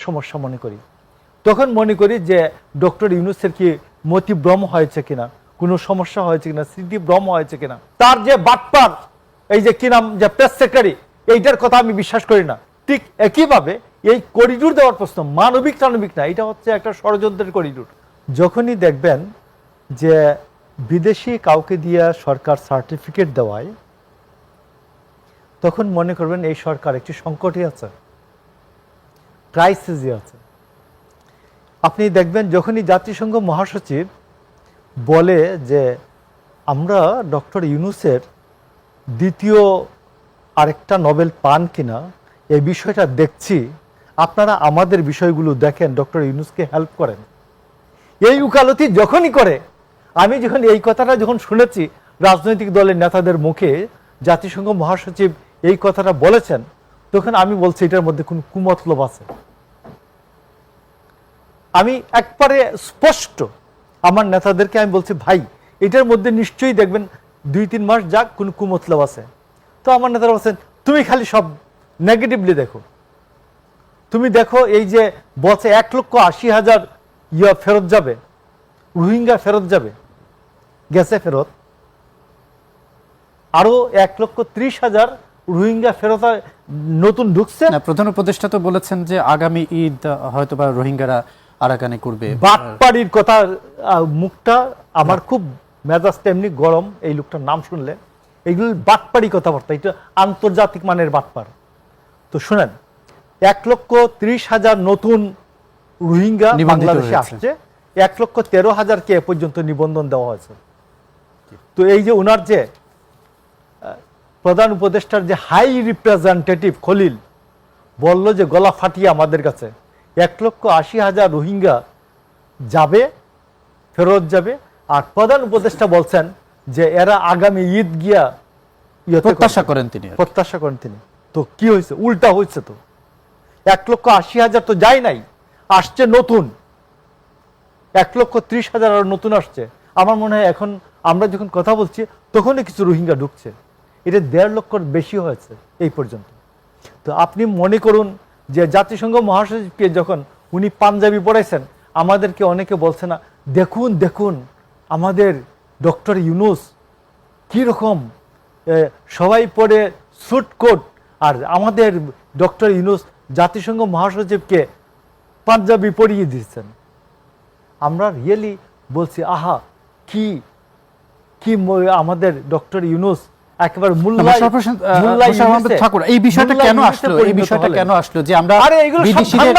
সমস্যা মনে করি। তখন মনে করি যে ডক্টর ইউনূসের কি মতিভ্রম হয়েছে কিনা, কোনো সমস্যা হয়েছে কিনা, স্মৃতিভ্রম হয়েছে কিনা। তার যে বাটপার, এই যে কি নাম, যে প্রেস সেক্রেটারি, এইটার কথা আমি বিশ্বাস করি না। ঠিক একইভাবে এই করিডোর দেওয়ার প্রশ্ন মানবিক টানবিক না, এটা হচ্ছে একটা ষড়যন্ত্রের করিডোর। যখনই দেখবেন যে বিদেশি কাউকে দিয়ে সরকার সার্টিফিকেট দেওয়ায়, তখন মনে করবেন এই সরকার একটি সংকটে আছে, ক্রাইসিসে আছে। আপনি দেখবেন যখনই জাতিসংঘ মহাসচিব বলে যে আমরা ডক্টর ইউনূসের দ্বিতীয় আরেকটা নোবেল পান কিনা এই বিষয়টা দেখছি, আপনারা আমাদের বিষয়গুলো দেখেন, ডক্টর ইউনূসকে হেল্প করেন। এই উকালতি যখনই করে, আমি যখন এই কথাটা যখন শুনেছি রাজনৈতিক দলের নেতাদের মুখে, জাতিসংঘ মহাসচিব এই কথাটা বলেছেন, তখন আমি বলছি এটার মধ্যে কোন কুমতলব আছে। আমি একবারে স্পষ্ট আমার নেতাদেরকে আমি বলছি, ভাই এটার মধ্যে নিশ্চয়ই দেখবেন 2-3 মাস যাক কোন কুমতলব আছে। তো আমার নেতারা বলছেন তুমি খালি সব নেগেটিভলি দেখো, তুমি দেখো এই যে বলছে 1,80,000 ফেরত যাবে, রোহিঙ্গা ফেরত যাবে, গেছে ফেরত। আরো 1,30,000 রোহিঙ্গা ফেরত নতুন ঢুকছে। প্রধান উপদেষ্টা তো বলেছেন যে আগামী ঈদ হয়তো বা রোহিঙ্গারা আরাকানে করবে। বাটপাড়ির কথা, মুখটা আমার খুব মেজাজটা এমনি গরম এই লোকটার নাম শুনলে। এইগুলো বাটপাড়ি কথাবার্তা, এটা আন্তর্জাতিক মানের বাটপার। তো শুনেন, 1,30,000 নতুন রোহিঙ্গা বাংলাদেশে আসছে, 1,13,000-কে এ পর্যন্ত নিবন্ধন দেওয়া হয়েছে। তো এই যে ওনার যে প্রধান উপদেষ্টার যে হাই রিপ্রেজেন্টেটিভ খলিল বলল যে গলা ফাটিয়ে আমাদের কাছে 1,80,000 রোহিঙ্গা যাবে, ফেরত যাবে। আর প্রধান উপদেষ্টা বলছেন যে এরা আগামী ঈদ গিয়া প্রত্যাশা করেন তিনি। তো কি হয়েছে? উল্টা হয়েছে। তো 1,80,000 তো যায় নাই, আসছে নতুন 1,30,000 আর নতুন আসছে। আমার মনে হয় এখন আমরা যখন কথা বলছি তখনই কিছু রোহিঙ্গা ঢুকছে। এটা 1.5 লক্ষর বেশি হয়েছে এই পর্যন্ত। তো আপনি মনে করুন যে জাতিসংঘ মহাসচিবকে যখন উনি পাঞ্জাবি পড়াইছেন, আমাদেরকে অনেকে বলছে না, দেখুন দেখুন আমাদের ডক্টর ইউনূস কীরকম, সবাই পরে স্যুট কোট, আর আমাদের ডক্টর ইউনূস জাতিসংঘ মহাসচিবকে পাঞ্জাবি পরিয়ে দিয়েছেন। আমরা রিয়েলি বলছি, আহা কি কি আমাদের ডক্টর ইউনূস একেবারে ঠাকুর। এই বিষয়টা কেন আসলো যে আমরা বিদেশিদের